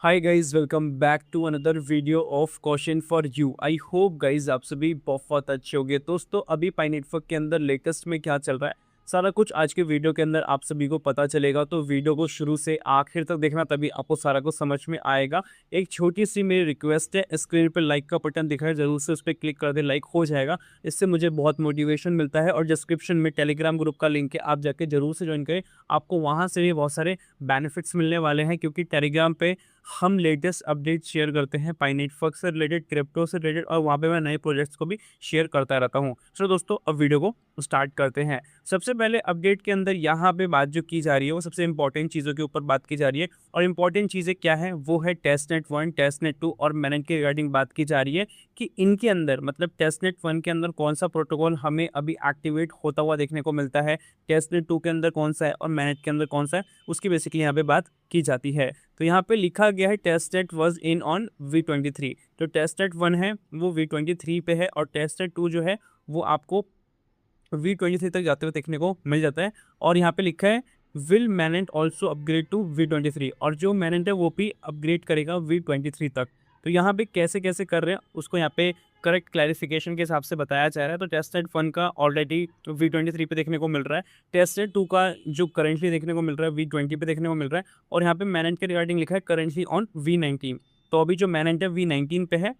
Hi guys, welcome back to another video of question for you. I hope guys आप सभी बहुत अच्छे होंगे। दोस्तों अभी पाई नेटवर्क के अंदर लेटेस्ट में क्या चल रहा है सारा कुछ आज के वीडियो के अंदर आप सभी को पता चलेगा। तो वीडियो को शुरू से आखिर तक देखना, तभी आपको सारा कुछ समझ में आएगा। एक छोटी सी मेरी रिक्वेस्ट है, स्क्रीन पर लाइक का बटन दिखा है, जरूर से उस पर क्लिक कर दे, लाइक हो जाएगा। इससे मुझे बहुत मोटिवेशन मिलता है। और डिस्क्रिप्शन में टेलीग्राम ग्रुप का लिंक है, आप जाके जरूर से ज्वाइन करें। आपको वहाँ से भी बहुत सारे बेनिफिट्स मिलने वाले हैं, क्योंकि टेलीग्राम पे हम लेटेस्ट अपडेट शेयर करते हैं पाई नेटवर्क से रिलेटेड, क्रिप्टो से रिलेटेड, और वहाँ पे मैं नए प्रोजेक्ट्स को भी शेयर करता रहता हूँ। चलो दोस्तों, अब वीडियो को स्टार्ट करते हैं। सबसे पहले अपडेट के अंदर यहाँ पे बात जो की जा रही है वो सबसे इंपॉर्टेंट चीज़ों के ऊपर बात की जा रही है। और इंपॉर्टेंट चीज़ें क्या है वो है टेस्टनेट 1, टेस्टनेट 2 और मैनेट के रिगार्डिंग बात की जा रही है कि इनके अंदर मतलब टेस्टनेट 1 के अंदर कौन सा प्रोटोकॉल हमें अभी एक्टिवेट होता हुआ देखने को मिलता है, टेस्टनेट 2 के अंदर कौन सा है और मैनेट के अंदर कौन सा है, उसकी बेसिकली यहाँ पे बात की जाती है। तो यहाँ पे लिखा गया है testnet was in on V23। तो टेस्टनेट 1 है वो V23 पे है, और टेस्टनेट 2 जो है वो आपको V23 तक जाते हुए देखने को मिल जाता है। और यहाँ पे लिखा है will mainnet also upgrade to V23, और जो मैनेट है वो भी अपग्रेड करेगा V23 तक। तो यहाँ पे कैसे कैसे कर रहे हैं उसको यहाँ पे करेक्ट क्लैरिफिकेशन के हिसाब से बताया जा रहा है। तो टेस्टनेट 1 का ऑलरेडी V23 पे देखने को मिल रहा है, टेस्टनेट 2 का जो करेंटली देखने को मिल रहा है V20 पे देखने को मिल रहा है, और यहाँ पे मैनेट के रिगार्डिंग लिखा है करेंटली ऑन V19। तो अभी जो मैनेट है V19 पे है,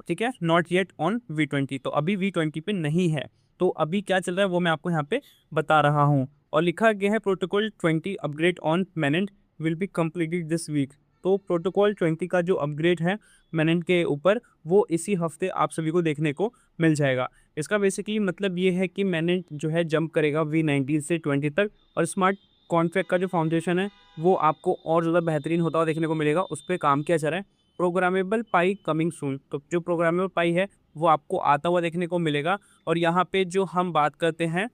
ठीक है, नॉट येट ऑन V20, तो अभी V20 पे नहीं है। तो अभी क्या चल रहा है वो मैं आपको यहाँ पे बता रहा हूँ। और लिखा गया है protocol 20 upgrade on mainnet will be completed this week. तो प्रोटोकॉल 20 का जो अपग्रेड है मैनेट के ऊपर वो इसी हफ्ते आप सभी को देखने को मिल जाएगा। इसका बेसिकली मतलब ये है कि मैनेट जो है जंप करेगा V19 से 20 तक, और स्मार्ट कॉन्ट्रैक्ट का जो फाउंडेशन है वो आपको और ज़्यादा बेहतरीन होता हुआ देखने को मिलेगा। उस पर काम किया जा रहा है। प्रोग्रामेबल पाई कमिंग सून, तो जो प्रोग्रामेबल पाई है वो आपको आता हुआ देखने को मिलेगा। और यहाँ पे जो हम बात करते हैं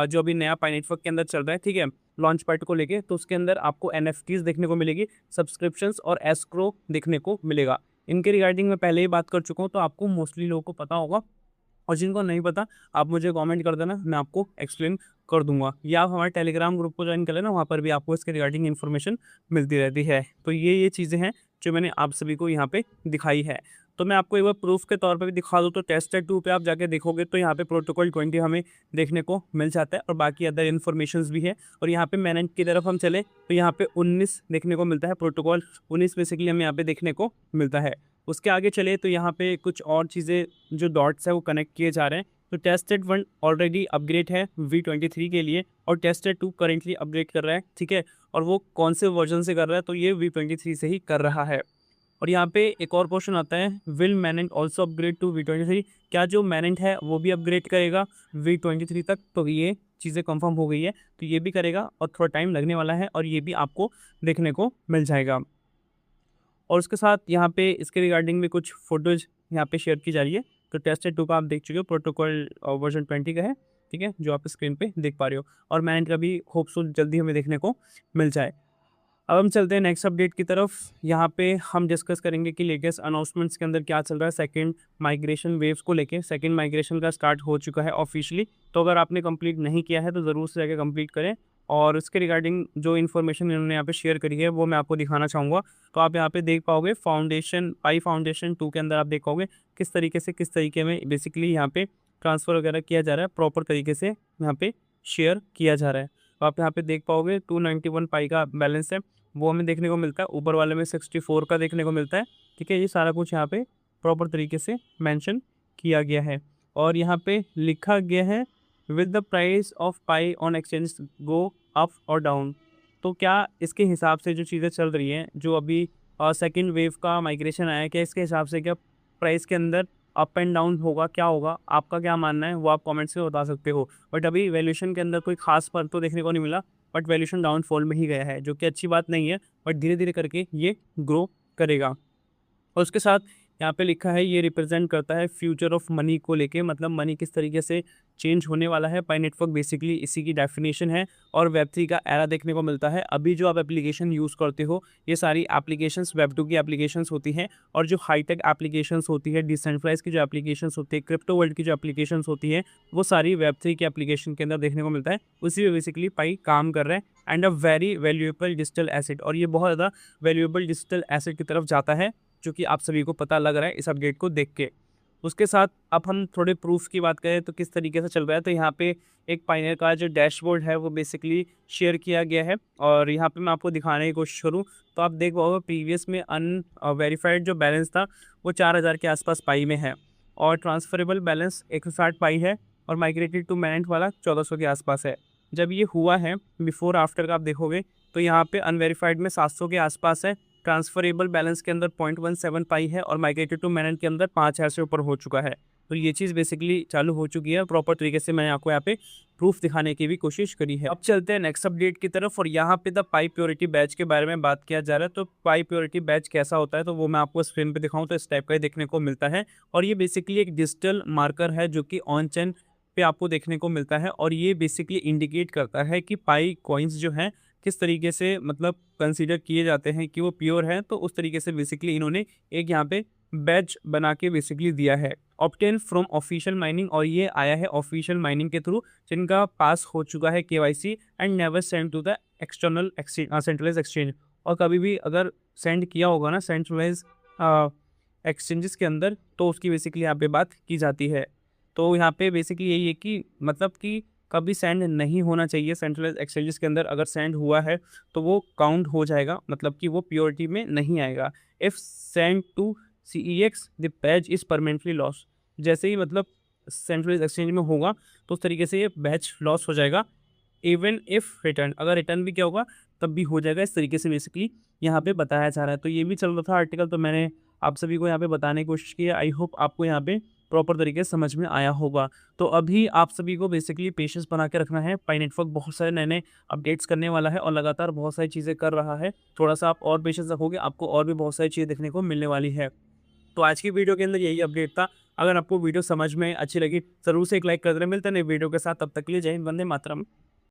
जो अभी नया पाई नेटवर्क के अंदर चल रहा है, ठीक है, लॉन्च पैड को लेके, तो उसके अंदर आपको NFTs देखने को मिलेगी, सब्सक्रिप्शंस और एस्क्रो देखने को मिलेगा। इनके रिगार्डिंग मैं पहले ही बात कर चुका हूँ, तो आपको मोस्टली लोगों को पता होगा, और जिनको नहीं पता आप मुझे कमेंट कर देना, मैं आपको एक्सप्लेन कर दूंगा, या आप हमारे टेलीग्राम ग्रुप को ज्वाइन कर लेना, वहाँ पर भी आपको इसके रिगार्डिंग इन्फॉर्मेशन मिलती रहती है। तो ये चीज़ें हैं जो मैंने आप सभी को यहाँ पे दिखाई है। तो मैं आपको एक बार प्रूफ के तौर पे भी दिखा दूँ। तो टेस्टनेट 2 पे आप जाके देखोगे तो यहाँ पे प्रोटोकॉल 20 हमें देखने को मिल जाता है, और बाकी अदर इन्फॉर्मेशंस भी है। और यहाँ पे मैनेट की तरफ हम चले तो यहाँ पे 19 देखने को मिलता है, प्रोटोकॉल 19 बेसिकली हमें यहाँ पे देखने को मिलता है। उसके आगे चले तो यहाँ पे कुछ और चीज़ें जो डॉट्स है वो कनेक्ट किए जा रहे हैं। तो टेस्टनेट 1 ऑलरेडी अपग्रेड है V23 के लिए, और टेस्टनेट 2 करेंटली अपग्रेड कर रहा है, ठीक है। और वो कौन से वर्जन से कर रहा है, तो ये V23 से ही कर रहा है। और यहाँ पे एक और क्वेश्चन आता है, will mainnet also upgrade to V23, क्या जो मैनेट है वो भी अपग्रेड करेगा V23 तक। तो ये चीज़ें कंफर्म हो गई है, तो ये भी करेगा, और थोड़ा टाइम लगने वाला है, और ये भी आपको देखने को मिल जाएगा। और उसके साथ यहाँ पे इसके रिगार्डिंग भी कुछ फोटोज यहाँ पे शेयर की जा रही है। तो टेस्टनेट 2 का आप देख चुके हो, प्रोटोकॉल वर्जन 20 का है, ठीक है, जो आप स्क्रीन पे देख पा रहे हो। और मैनेट का भी होपसुल जल्दी हमें देखने को मिल जाए। अब हम चलते हैं नेक्स्ट अपडेट की तरफ। यहाँ पे हम डिस्कस करेंगे कि लेटेस्ट अनाउंसमेंट्स के अंदर क्या चल रहा है सेकंड माइग्रेशन वेव्स को लेके। सेकंड माइग्रेशन का स्टार्ट हो चुका है ऑफिशियली, तो अगर आपने कंप्लीट नहीं किया है तो ज़रूर से जाकर कंप्लीट करें। और उसके रिगार्डिंग जो इन्फॉर्मेशन इन्होंने यहाँ पे शेयर करी है वो मैं आपको दिखाना चाहूँगा। तो आप यहाँ पे देख पाओगे फाउंडेशन पाई फाउंडेशन 2 के अंदर आप देख पाओगे किस तरीके में बेसिकली यहाँ पे ट्रांसफ़र वगैरह किया जा रहा है, प्रॉपर तरीके से यहाँ पे शेयर किया जा रहा है। तो आप यहाँ पे देख पाओगे 291 पाई का बैलेंस है, वो हमें देखने को मिलता है। ऊपर वाले में 64 का देखने को मिलता है, ठीक है। ये सारा कुछ यहाँ पे प्रॉपर तरीके से मेंशन किया गया है। और यहाँ पे लिखा गया है with the price of pi on exchange go up और डाउन। तो क्या इसके हिसाब से जो चीज़ें चल रही हैं, जो अभी सेकेंड वेव का माइग्रेशन आया है, क्या इसके हिसाब से क्या प्राइस के अंदर अप एंड डाउन होगा, क्या होगा, आपका क्या मानना है वो आप कमेंट्स में बता सकते हो। बट अभी वैल्यूएशन के अंदर कोई खास फर्क तो देखने को नहीं मिला, बट वैल्यूएशन डाउनफॉल में ही गया है, जो कि अच्छी बात नहीं है, बट धीरे धीरे करके ये ग्रो करेगा। और उसके साथ यहाँ पे लिखा है ये रिप्रेजेंट करता है फ्यूचर ऑफ मनी को लेके, मतलब मनी किस तरीके से चेंज होने वाला है। पाई नेटवर्क बेसिकली इसी की डेफिनेशन है और वेब 3 का एरा देखने को मिलता है। अभी जो आप एप्लीकेशन यूज़ करते हो ये सारी एप्लीकेशंस वेब 2 की एप्लीकेशंस होती हैं, और जो हाईटेक एप्लीकेशंस होती है, डिसेंट्रलाइज की जो एप्लीकेशंस होती है, क्रिप्टो वर्ल्ड की जो एप्लीकेशंस होती है, वो सारी वेब 3 की एप्लीकेशन के अंदर देखने को मिलता है। उसी में बेसिकली पाई काम कर रहा है and a very valuable digital asset, और ये बहुत ज़्यादा वैल्यूएबल डिजिटल एसेट की तरफ जाता है, जो कि आप सभी को पता लग रहा है इस अपडेट को देख के। उसके साथ अब हम थोड़े प्रूफ की बात करें तो किस तरीके से चल रहा है, तो यहाँ पे एक पाइनियर का जो डैशबोर्ड है वो बेसिकली शेयर किया गया है, और यहाँ पे मैं आपको दिखाने की कोशिश करूँ तो आप देख पाओगे प्रीवियस में अनवेरीफाइड जो बैलेंस था वो 4000 के आसपास पाई में है, और ट्रांसफरेबल बैलेंस 160 पाई है, और माइग्रेटेड टू मैनेंट वाला 1400 के आसपास है। जब ये हुआ है बिफोर आफ्टर का आप देखोगे तो यहाँ पे अनवेरीफाइड में 700 के आसपास है, ट्रांसफरेबल बैलेंस के अंदर 0.17 पाई है, और माइग्रेटेड टू मैनेंट के अंदर 5000 से ऊपर हो चुका है। तो ये चीज़ बेसिकली चालू हो चुकी है, प्रॉपर तरीके से मैंने आपको यहाँ पे प्रूफ दिखाने की भी कोशिश करी है। अब चलते हैं नेक्स्ट अपडेट की तरफ, और यहाँ पे द पाई प्योरिटी बैच के बारे में बात किया जा रहा है। तो पाई प्योरिटी बैच कैसा होता है तो वो मैं आपको स्क्रीन पे दिखाऊं तो इस टाइप का ही देखने को मिलता है, और ये बेसिकली एक डिजिटल मार्कर है जो कि ऑन चेन पे आपको देखने को मिलता है, और ये बेसिकली इंडिकेट करता है कि पाई कॉइन्स जो हैं किस तरीके से मतलब कंसीडर किए जाते हैं कि वो प्योर है। तो उस तरीके से बेसिकली इन्होंने एक यहाँ पे बैच बना के बेसिकली दिया है, ऑब्टेन फ्रॉम ऑफिशियल माइनिंग, और ये आया है ऑफिशियल माइनिंग के थ्रू, जिनका पास हो चुका है KYC and never send to the external centralize exchange. और कभी भी अगर सेंड किया होगा ना सेंट्रलाइज एक्सचेंजेस के अंदर तो उसकी बेसिकली यहाँ पे बात की जाती है। तो यहाँ पे बेसिकली यही है कि मतलब कि कभी सेंड नहीं होना चाहिए सेंट्रलाइज एक्सचेंजेस के अंदर, अगर सेंड हुआ है तो वो काउंट हो जाएगा, मतलब कि वो प्योरिटी में नहीं आएगा। If send to CEX the batch is permanently loss, जैसे ही मतलब सेंट्रलाइज एक्सचेंज में होगा तो उस तरीके से ये बैच लॉस हो जाएगा। इवन इफ़ रिटर्न, अगर रिटर्न भी क्या होगा तब भी हो जाएगा, इस तरीके से बेसिकली यहाँ पे बताया जा रहा है। तो ये भी चल रहा था आर्टिकल, तो मैंने आप सभी को यहाँ पे बताने की कोशिश की है। आई होप आपको यहाँ पे प्रॉपर तरीके से समझ में आया होगा। तो अभी आप सभी को बेसिकली पेशेंस बना के रखना है। पाई नेटवर्क बहुत सारे नए-नए अपडेट्स करने वाला है और लगातार बहुत सारी चीज़ें कर रहा है। थोड़ा-सा आप और पेशेंस रखोगे, आपको और भी बहुत सारी चीज़ें देखने को मिलने वाली है। तो आज की वीडियो के अंदर यही अपडेट था। अगर आपको वीडियो समझ में अच्छी लगी, ज़रूर से एक लाइक कर देना। मिलते हैं नई वीडियो के साथ, तब तक के लिए जय हिंद, वंदे मातरम।